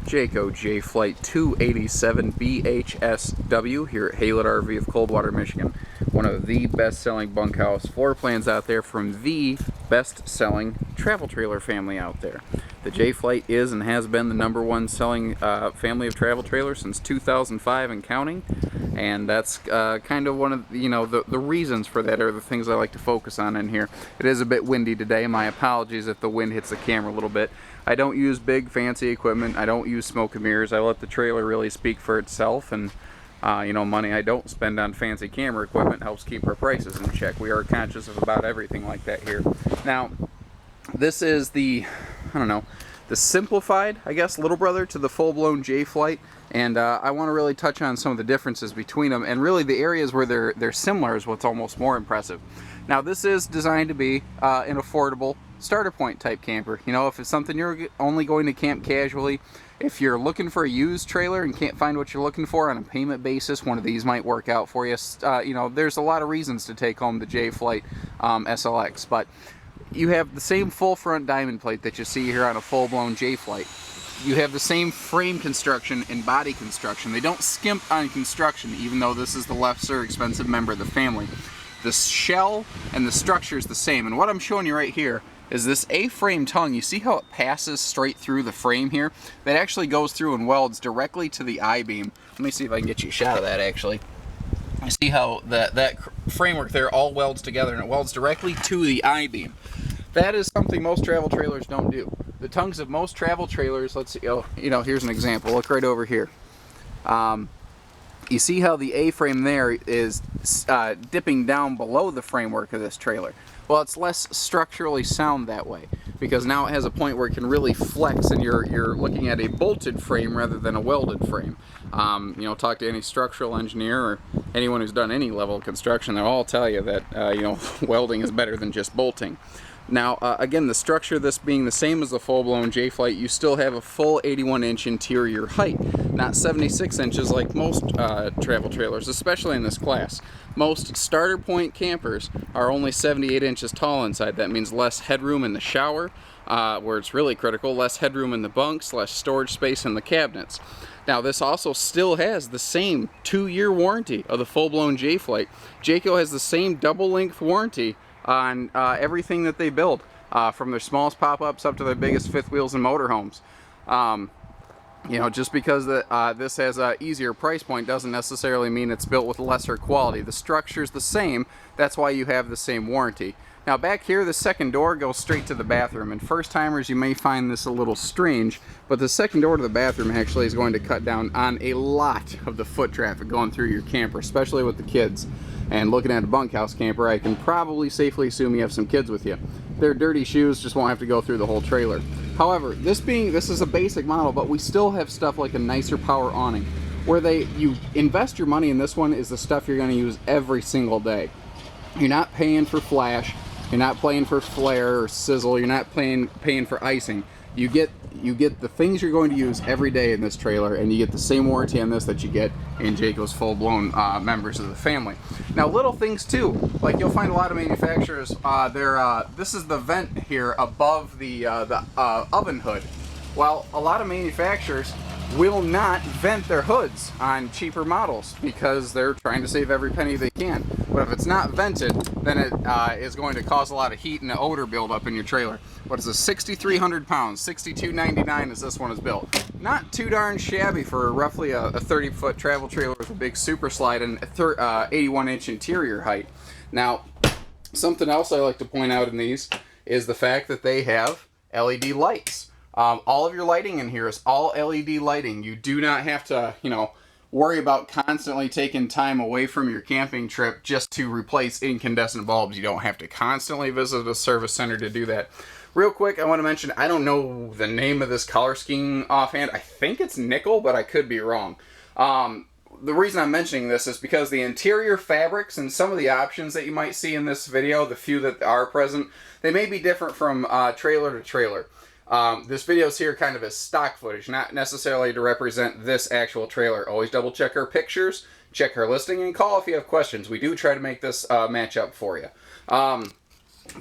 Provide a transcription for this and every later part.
Jayco J-Flight 287 BHSW here at Haylett RV of Coldwater, Michigan. One of the best-selling bunkhouse floor plans out there from the best-selling travel trailer family out there. The J-Flight is and has been the #1 selling family of travel trailers since 2005 and counting. And that's kind of one of the reasons for that, are the things I like to focus on in here. It is a bit windy today. My apologies if the wind hits the camera a little bit. I don't use big fancy equipment. I don't use smoke and mirrors. I let the trailer really speak for itself, and money I don't spend on fancy camera equipment helps keep our prices in check. We are conscious of about everything like that here. Now, this is the simplified, I guess, little brother to the full-blown J-Flight, and I want to really touch on some of the differences between them, and really the areas where they're similar is what's almost more impressive. Now, this is designed to be an affordable starter point type camper. If it's something you're only going to camp casually, if you're looking for a used trailer and can't find what you're looking for on a payment basis, one of these might work out for you. There's a lot of reasons to take home the J-Flight SLX, but you have the same full front diamond plate that you see here on a full-blown J-Flight. You have the same frame construction and body construction. They don't skimp on construction, even though this is the lesser expensive member of the family. The shell and the structure is the same, and what I'm showing you right here is this A-frame tongue. You see how it passes straight through the frame here? That actually goes through and welds directly to the I-beam. Let me see if I can get you a shot of that, actually. You see how that framework there all welds together, and it welds directly to the I-beam. That is something most travel trailers don't do. The tongues of most travel trailers, let's see, here's an example. Look right over here. You see how the A-frame there is dipping down below the framework of this trailer. Well, it's less structurally sound that way, because now it has a point where it can really flex, and you're looking at a bolted frame rather than a welded frame. Talk to any structural engineer or anyone who's done any level of construction, they'll all tell you that welding is better than just bolting. Now, again, the structure, this being the same as the full-blown J-Flight, you still have a full 81-inch interior height, not 76 inches like most travel trailers, especially in this class. Most starter point campers are only 78 inches tall inside. That means less headroom in the shower, where it's really critical, less headroom in the bunks, less storage space in the cabinets. Now, this also still has the same 2-year warranty of the full-blown J-Flight. Jayco has the same double-length warranty on everything that they build, from their smallest pop-ups up to their biggest fifth wheels and motorhomes. Just because this has an easier price point doesn't necessarily mean it's built with lesser quality. The structure's the same, that's why you have the same warranty. Now, back here, the second door goes straight to the bathroom, and first-timers, you may find this a little strange, but the second door to the bathroom actually is going to cut down on a lot of the foot traffic going through your camper, especially with the kids. And looking at a bunkhouse camper, I can probably safely assume you have some kids with you. Their dirty shoes just won't have to go through the whole trailer. However, this is a basic model, but we still have stuff like a nicer power awning, where you invest your money in. This one is the stuff you're going to use every single day. You're not paying for flash, you're not paying for flare or sizzle, you're not paying for icing. You get the things you're going to use every day in this trailer, and you get the same warranty on this that you get in Jayco's full-blown members of the family. Now, little things too, like you'll find a lot of manufacturers, this is the vent here above the oven hood. Well, a lot of manufacturers will not vent their hoods on cheaper models because they're trying to save every penny they can. But if it's not vented, then it is going to cause a lot of heat and odor buildup in your trailer. What is this? 6,300 pounds, $62.99 as this one is built. Not too darn shabby for roughly a 30-foot travel trailer with a big super slide and 81-inch interior height. Now, something else I like to point out in these is the fact that they have LED lights. All of your lighting in here is all LED lighting. You do not have to, worry about constantly taking time away from your camping trip just to replace incandescent bulbs. You don't have to constantly visit a service center to do that. Real quick, I want to mention, I don't know the name of this color scheme offhand. I think it's nickel, but I could be wrong. The reason I'm mentioning this is because the interior fabrics and some of the options that you might see in this video, the few that are present, they may be different from trailer to trailer. This video is here kind of as stock footage, not necessarily to represent this actual trailer. Always double check our pictures, check our listing, and call if you have questions. We do try to make this match up for you.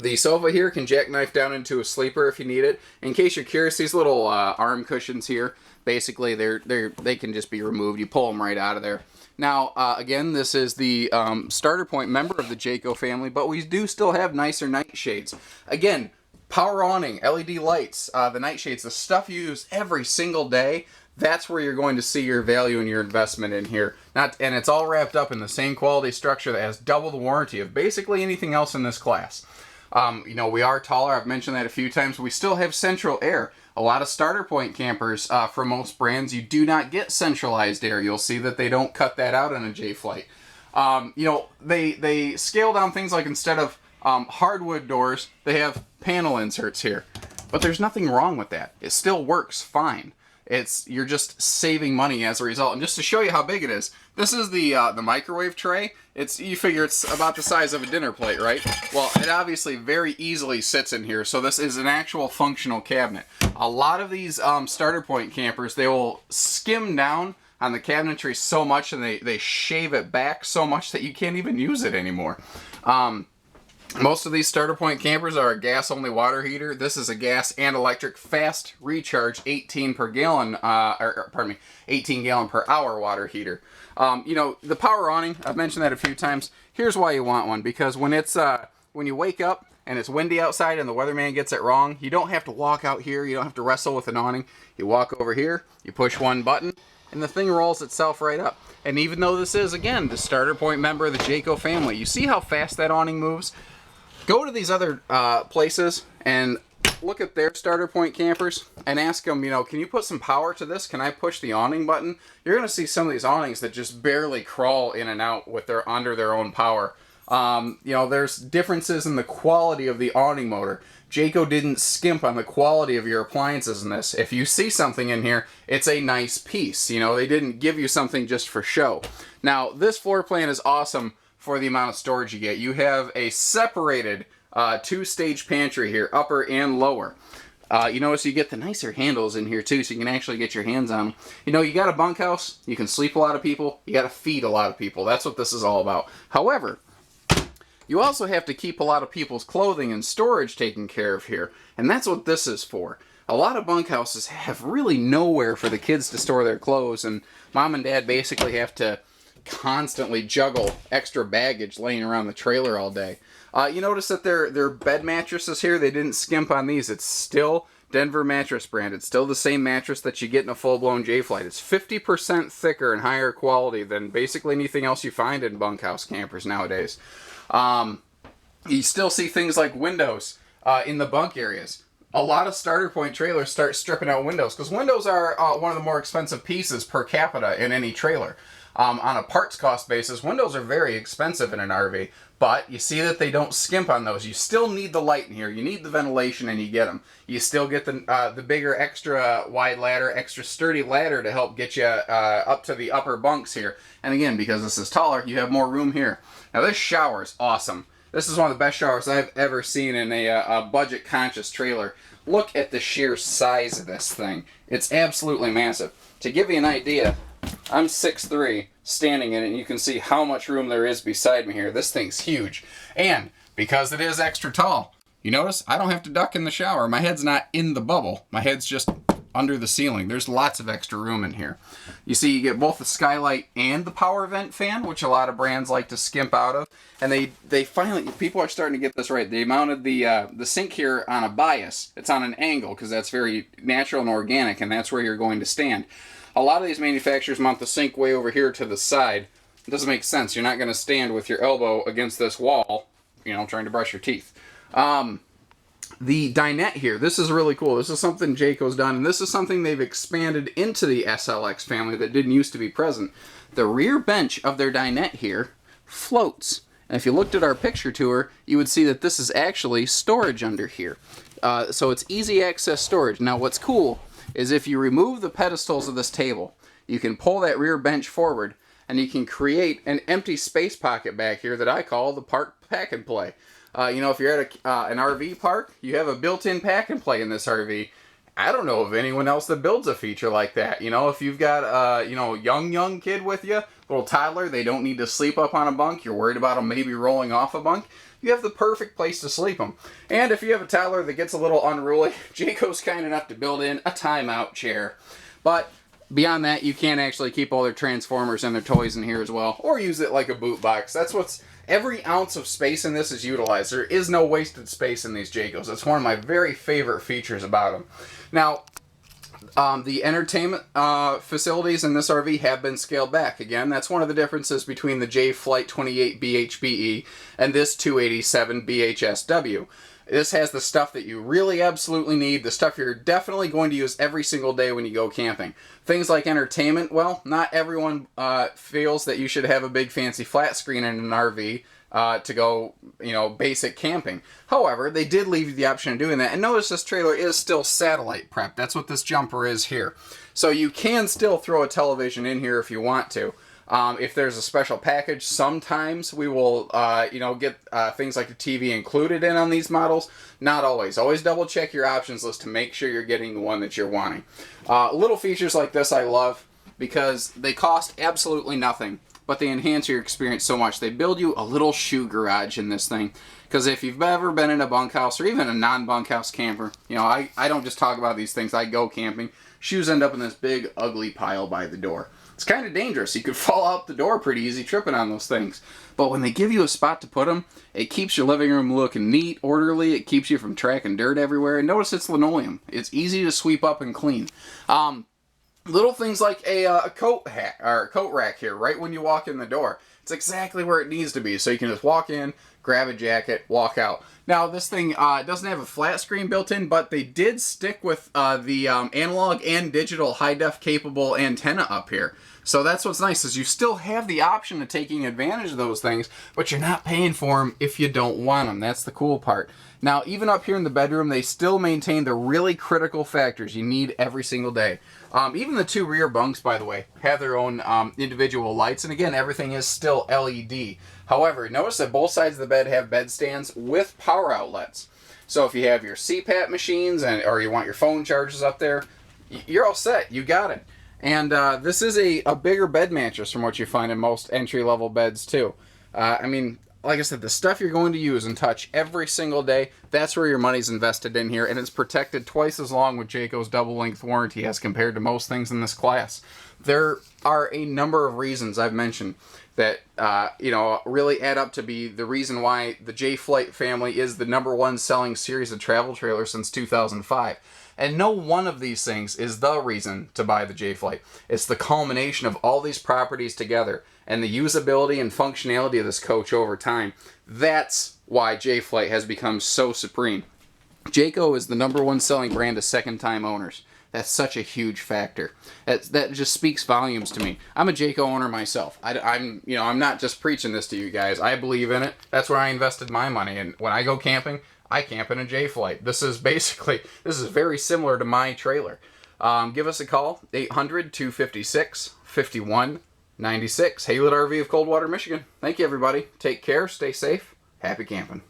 The sofa here can jackknife down into a sleeper if you need it. In case you're curious, these little arm cushions here, Basically, they can just be removed. You pull them right out of there. Now, again, this is the starter point member of the Jayco family, but we do still have nicer nightshades. Again, power awning, LED lights, the nightshades, the stuff you use every single day. That's where you're going to see your value in your investment in here. And it's all wrapped up in the same quality structure that has double the warranty of basically anything else in this class. You know, we are taller. I've mentioned that a few times. We still have central air. A lot of starter point campers, for most brands, you do not get centralized air. You'll see that they don't cut that out on a J-Flight. You know, they scale down things like instead of hardwood doors, they have panel inserts here. But there's nothing wrong with that. It still works fine. You're just saving money as a result. And just to show you how big it is, this is the microwave tray. You figure it's about the size of a dinner plate, right? Well, it obviously very easily sits in here, so this is an actual functional cabinet. A lot of these starter point campers, they will skim down on the cabinetry so much, and they shave it back so much that you can't even use it anymore. Most of these starter point campers are a gas-only water heater. This is a gas and electric fast recharge 18 gallon per hour water heater. You know, the power awning, I've mentioned that a few times. Here's why you want one, because when you wake up and it's windy outside and the weatherman gets it wrong, you don't have to walk out here, you don't have to wrestle with an awning. You walk over here, you push one button, and the thing rolls itself right up. And even though this is, again, the starter point member of the Jayco family, you see how fast that awning moves? Go to these other places and look at their starter point campers and ask them, you know, can you put some power to this? Can I push the awning button? You're going to see some of these awnings that just barely crawl in and out with under their own power. You know, there's differences in the quality of the awning motor. Jayco didn't skimp on the quality of your appliances in this. If you see something in here, it's a nice piece. You know, they didn't give you something just for show. Now, this floor plan is awesome for the amount of storage you get. You have a separated two-stage pantry here, upper and lower. You notice you get the nicer handles in here too, so you can actually get your hands on them. You know, you got a bunkhouse, you can sleep a lot of people, you got to feed a lot of people. That's what this is all about. However, you also have to keep a lot of people's clothing and storage taken care of here, and that's what this is for. A lot of bunkhouses have really nowhere for the kids to store their clothes, and mom and dad basically have to constantly juggle extra baggage laying around the trailer all day. You notice that their bed mattresses here, they didn't skimp on these. It's still Denver mattress brand. It's still the same mattress that you get in a full-blown J-Flight. It's 50% thicker and higher quality than basically anything else you find in bunkhouse campers nowadays. You still see things like windows in the bunk areas. A lot of starter point trailers start stripping out windows because windows are one of the more expensive pieces per capita in any trailer. On a parts cost basis, windows are very expensive in an RV, but you see that they don't skimp on those. You still need the light in here. You need the ventilation, and you get them. You still get the bigger, extra wide ladder, extra sturdy ladder to help get you up to the upper bunks here. And again, because this is taller, you have more room here. Now, this shower is awesome. This is one of the best showers I've ever seen in a budget-conscious trailer. Look at the sheer size of this thing. It's absolutely massive. To give you an idea, I'm 6'3", standing in it, and you can see how much room there is beside me here. This thing's huge. And because it is extra tall, you notice I don't have to duck in the shower. My head's not in the bubble. My head's just under the ceiling. There's lots of extra room in here. You see you get both the skylight and the power vent fan, which a lot of brands like to skimp out of. And they finally, people are starting to get this right. They mounted the sink here on a bias. It's on an angle because that's very natural and organic, and that's where you're going to stand. A lot of these manufacturers mount the sink way over here to the side. It doesn't make sense. You're not going to stand with your elbow against this wall, you know, trying to brush your teeth. The dinette here, this is really cool. This is something Jayco's done, and this is something they've expanded into the SLX family that didn't used to be present. The rear bench of their dinette here floats. And if you looked at our picture tour, you would see that this is actually storage under here. So it's easy access storage. Now what's cool is if you remove the pedestals of this table, you can pull that rear bench forward, and you can create an empty space pocket back here that I call the park pack and play. You know, if you're at an RV park, you have a built-in pack and play in this RV. I don't know of anyone else that builds a feature like that. You know, if you've got you know, young kid with you, little toddler, they don't need to sleep up on a bunk, you're worried about them maybe rolling off a bunk, you have the perfect place to sleep them. And if you have a toddler that gets a little unruly, Jayco's kind enough to build in a timeout chair. But beyond that, you can actually keep all their transformers and their toys in here as well, or use it like a boot box. That's what's, every ounce of space in this is utilized. There is no wasted space in these Jaycos. That's one of my very favorite features about them. Now, the entertainment facilities in this RV have been scaled back. Again, that's one of the differences between the J Flight 28 BHBE and this 287 BHSW. This has the stuff that you really absolutely need, the stuff you're definitely going to use every single day when you go camping. Things like entertainment, well, not everyone feels that you should have a big fancy flat screen in an RV to go, basic camping. However, they did leave you the option of doing that. And notice this trailer is still satellite prepped. That's what this jumper is here. So you can still throw a television in here if you want to. If there's a special package, sometimes we will, get things like the TV included in on these models. Not always. Always double check your options list to make sure you're getting the one that you're wanting. Little features like this I love because they cost absolutely nothing, but they enhance your experience so much. They build you a little shoe garage in this thing. Because if you've ever been in a bunkhouse or even a non-bunkhouse camper, I don't just talk about these things, I go camping. Shoes end up in this big, ugly pile by the door. It's kind of dangerous. You could fall out the door pretty easy tripping on those things. But when they give you a spot to put them, it keeps your living room looking neat, orderly. It keeps you from tracking dirt everywhere. And notice it's linoleum. It's easy to sweep up and clean. Little things like a coat rack here, right when you walk in the door. It's exactly where it needs to be. So you can just walk in, grab a jacket, walk out. Now, this thing doesn't have a flat screen built in, but they did stick with the analog and digital high-def capable antenna up here. So that's what's nice, is you still have the option of taking advantage of those things, but you're not paying for them if you don't want them. That's the cool part. Now, even up here in the bedroom, they still maintain the really critical factors you need every single day. Even the two rear bunks, by the way, have their own individual lights, and again, everything is still LED. However, notice that both sides of the bed have bed stands with power outlets. So if you have your CPAP machines or you want your phone chargers up there, you're all set. You got it. And this is a bigger bed mattress from what you find in most entry-level beds, too. Like I said, the stuff you're going to use and touch every single day, that's where your money's invested in here, and it's protected twice as long with Jayco's double-length warranty as compared to most things in this class. There are a number of reasons I've mentioned that, really add up to be the reason why the J Flight family is the #1 selling series of travel trailers since 2005. And no one of these things is the reason to buy the J Flight. It's the culmination of all these properties together and the usability and functionality of this coach over time. That's why J Flight has become so supreme. Jayco is the #1 selling brand to second-time owners. That's such a huge factor. That just speaks volumes to me. I'm a Jayco owner myself. I'm not just preaching this to you guys. I believe in it. That's where I invested my money. And when I go camping, I camp in a J Flight. This is very similar to my trailer. Give us a call, 800-256-5196. Haylett RV of Coldwater, Michigan. Thank you, everybody. Take care. Stay safe. Happy camping.